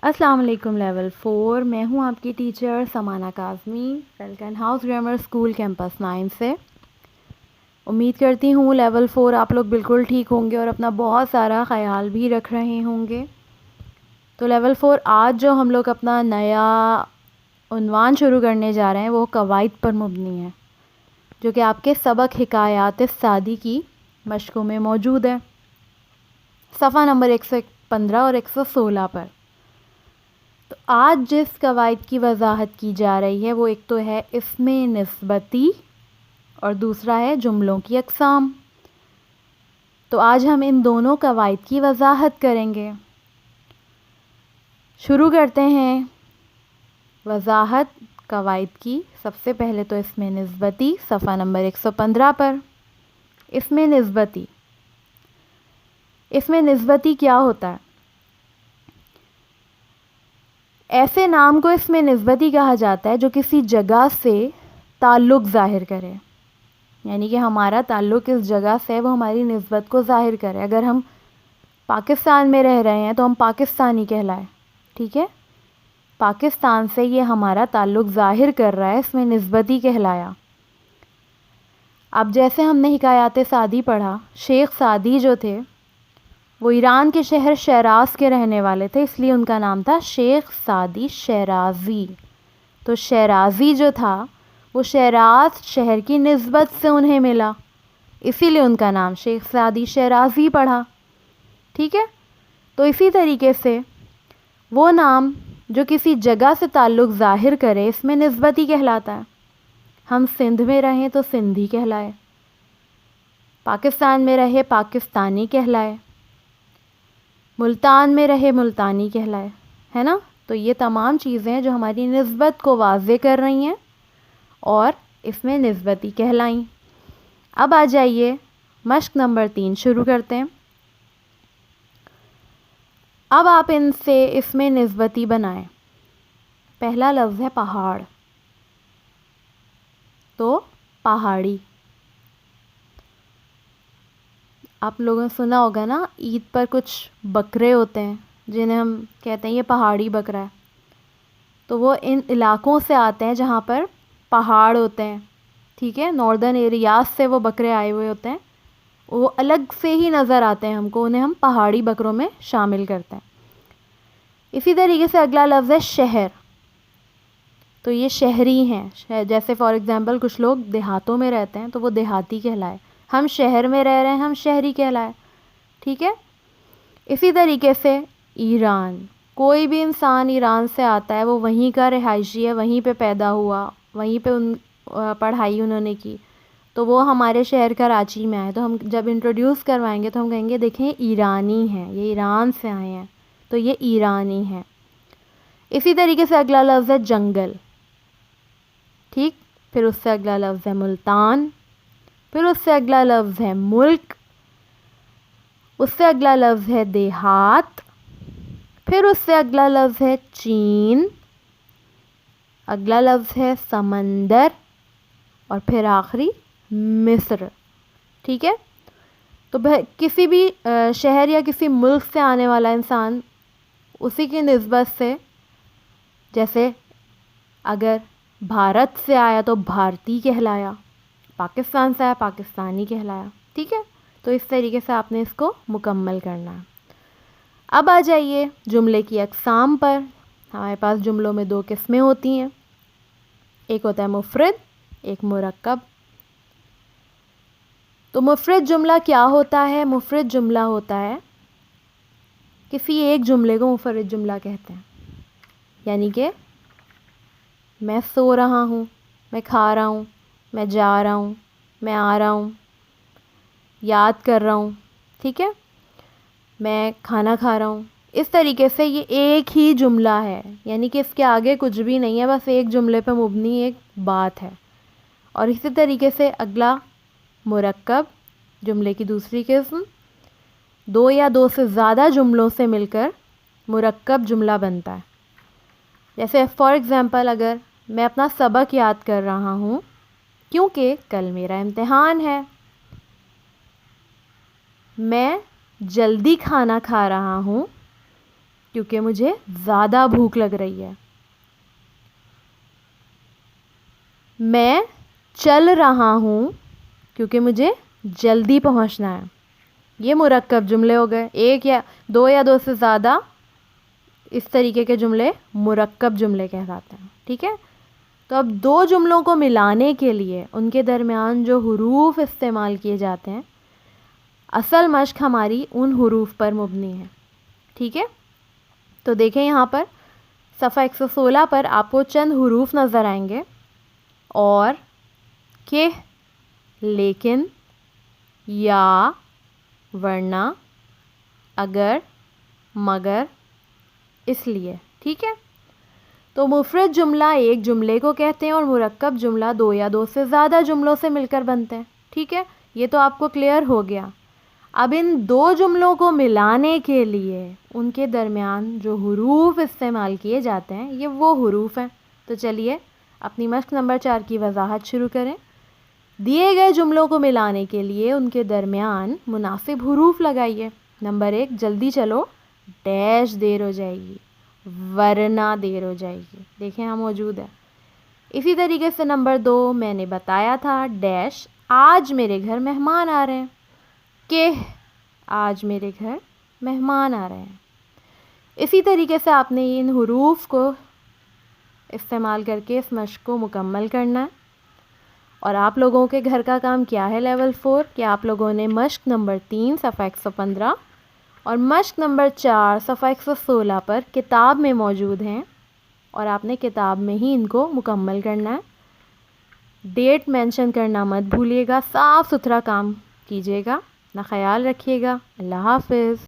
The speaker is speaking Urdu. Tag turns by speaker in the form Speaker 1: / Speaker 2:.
Speaker 1: السلام علیکم لیول 4 میں ہوں آپ کی teacher Samana Kazmi Falcon House Grammar School campus 9 سے. امید کرتی ہوں لیول 4 آپ لوگ بالکل ٹھیک ہوں گے اور اپنا بہت سارا خیال بھی رکھ رہے ہوں گے. تو لیول 4 آج جو ہم لوگ اپنا نیا عنوان شروع کرنے جا رہے ہیں وہ قواعد پر مبنی ہے، جو کہ آپ کے سبق حکایات سعدی کی مشقوں میں موجود ہے، صفحہ نمبر 115 اور 116 پر. تو آج جس قواعد کی وضاحت کی جا رہی ہے وہ ایک تو ہے اسم نسبتی اور دوسرا ہے جملوں کی اقسام. تو آج ہم ان دونوں قواعد کی وضاحت کریں گے. شروع کرتے ہیں وضاحت قواعد کی. سب سے پہلے تو اسم نسبتی صفحہ نمبر 115 پر. اسم نسبتی، اسم نسبتی کیا ہوتا ہے؟ ایسے نام کو اسم نسبتی کہا جاتا ہے جو کسی جگہ سے تعلق ظاہر کرے، یعنی کہ ہمارا تعلق اس جگہ سے وہ ہماری نسبت کو ظاہر کرے. اگر ہم پاکستان میں رہ رہے ہیں تو ہم پاکستانی کہلائے، ٹھیک ہے؟ پاکستان سے یہ ہمارا تعلق ظاہر کر رہا ہے، اس میں نسبتی کہلایا. اب جیسے ہم نے حکایات سعدی پڑھا، شیخ سعدی جو تھے وہ ایران کے شہر شیراز کے رہنے والے تھے، اس لیے ان کا نام تھا شیخ سعدی شیرازی. تو شیرازی جو تھا وہ شیراز شہر کی نسبت سے انہیں ملا، اسی لیے ان کا نام شیخ سعدی شیرازی پڑھا، ٹھیک ہے؟ تو اسی طریقے سے وہ نام جو کسی جگہ سے تعلق ظاہر کرے اس میں نسبتی کہلاتا ہے. ہم سندھ میں رہیں تو سندھی کہلائے، پاکستان میں رہے پاکستانی کہلائے، ملتان میں رہے ملتانی کہلائے، ہے نا؟ تو یہ تمام چیزیں جو ہماری نسبت کو واضح کر رہی ہیں اور اس میں نسبتی کہلائیں. اب آ جائیے مشق نمبر 3 شروع کرتے ہیں. اب آپ ان سے اس میں نسبتی بنائیں. پہلا لفظ ہے پہاڑ، تو پہاڑی. آپ لوگوں نے سنا ہوگا نا، عید پر کچھ بکرے ہوتے ہیں جنہیں ہم کہتے ہیں یہ پہاڑی بکرا ہے. تو وہ ان علاقوں سے آتے ہیں جہاں پر پہاڑ ہوتے ہیں، ٹھیک ہے؟ ناردرن ایریاز سے وہ بکرے آئے ہوئے ہوتے ہیں، وہ الگ سے ہی نظر آتے ہیں ہم کو، انہیں ہم پہاڑی بکروں میں شامل کرتے ہیں. اسی طریقے سے اگلا لفظ ہے شہر. تو یہ شہری ہیں، جیسے فار ایگزامپل کچھ لوگ دیہاتوں میں رہتے ہیں تو وہ دیہاتی کہلائے. ہم شہر میں رہ رہے ہیں، ہم شہری کہلائے، ٹھیک ہے؟ اسی طریقے سے ایران، کوئی بھی انسان ایران سے آتا ہے وہ وہیں کا رہائشی ہے، وہیں پہ پیدا ہوا، وہیں پہ پڑھائی انہوں نے کی، تو وہ ہمارے شہر کراچی میں آئے تو ہم جب انٹروڈیوس کروائیں گے تو ہم کہیں گے دیکھیں ایرانی ہیں، یہ ایران سے آئے ہیں تو یہ ایرانی ہیں. اسی طریقے سے اگلا لفظ ہے جنگل، ٹھیک؟ پھر اس سے اگلا لفظ ہے ملتان، پھر اس سے اگلا لفظ ہے ملک، اس سے اگلا لفظ ہے دیہات، پھر اس سے اگلا لفظ ہے چین، اگلا لفظ ہے سمندر، اور پھر آخری مصر، ٹھیک ہے؟ تو کسی بھی شہر یا کسی ملک سے آنے والا انسان اسی کی نسبت سے، جیسے اگر بھارت سے آیا تو بھارتی کہلایا، پاکستان سے آیا پاکستانی کہلایا، ٹھیک ہے؟ تو اس طریقے سے آپ نے اس کو مکمل کرنا ہے. اب آ جائیے جملے کی اقسام پر. ہمارے پاس جملوں میں 2 قسمیں ہوتی ہیں، ایک ہوتا ہے مفرد، ایک مرکب. تو مفرد جملہ کیا ہوتا ہے؟ مفرد جملہ ہوتا ہے کسی ایک جملے کو مفرد جملہ کہتے ہیں. یعنی کہ میں سو رہا ہوں، میں کھا رہا ہوں، میں جا رہا ہوں، میں آ رہا ہوں، یاد کر رہا ہوں، ٹھیک ہے؟ میں کھانا کھا رہا ہوں. اس طریقے سے یہ ایک ہی جملہ ہے، یعنی کہ اس کے آگے کچھ بھی نہیں ہے، بس ایک جملے پہ مبنی ایک بات ہے. اور اسی طریقے سے اگلا مرکب، جملے کی دوسری قسم، 2 یا 2 سے زیادہ جملوں سے مل کر مرکب جملہ بنتا ہے. جیسے فار ایگزامپل اگر میں اپنا سبق یاد کر رہا ہوں کیونکہ کل میرا امتحان ہے، میں جلدی کھانا کھا رہا ہوں کیونکہ مجھے زیادہ بھوک لگ رہی ہے. میں چل رہا ہوں کیونکہ مجھے جلدی پہنچنا ہے. یہ مرکب جملے ہو گئے. ایک یا دو سے زیادہ اس طریقے کے جملے مرکب جملے کہلاتے ہیں. ٹھیک ہے. تو اب دو جملوں کو ملانے کے لیے ان کے درمیان جو حروف استعمال کیے جاتے ہیں، اصل مشق ہماری ان حروف پر مبنی ہے. ٹھیک ہے. تو دیکھیں یہاں پر صفحہ 116 پر آپ کو چند حروف نظر آئیں گے. اور، کہ، لیکن، یا، ورنہ، اگر، مگر، اس لیے. ٹھیک ہے. تو مفرد جملہ ایک جملے کو کہتے ہیں اور مرکب جملہ دو یا دو سے زیادہ جملوں سے مل کر بنتے ہیں. ٹھیک ہے. یہ تو آپ کو کلیئر ہو گیا. اب ان دو جملوں کو ملانے کے لیے ان کے درمیان جو حروف استعمال کیے جاتے ہیں یہ وہ حروف ہیں. تو چلیے اپنی مشق نمبر 4 کی وضاحت شروع کریں. دیے گئے جملوں کو ملانے کے لیے ان کے درمیان مناسب حروف لگائیے. نمبر 1، جلدی چلو، ڈیش دیر ہو جائے گی، ورنہ دیر ہو جائے گی. دیکھیں یہاں موجود ہے. اسی طریقے سے نمبر 2، میں نے بتایا تھا ڈیش آج میرے گھر مہمان آ رہے ہیں، کہ آج میرے گھر مہمان آ رہے ہیں. اسی طریقے سے آپ نے ان حروف کو استعمال کر کے اس مشق کو مکمل کرنا ہے. اور آپ لوگوں کے گھر کا کام کیا ہے لیول 4 کہ آپ لوگوں نے مشق نمبر 3 صفحہ 115 اور مشق نمبر 4 صفحہ 116 پر کتاب میں موجود ہیں اور آپ نے کتاب میں ہی ان کو مکمل کرنا ہے. ڈیٹ مینشن کرنا مت بھولیے گا. صاف ستھرا کام کیجیے گا. اپنا خیال رکھیے گا. اللہ حافظ.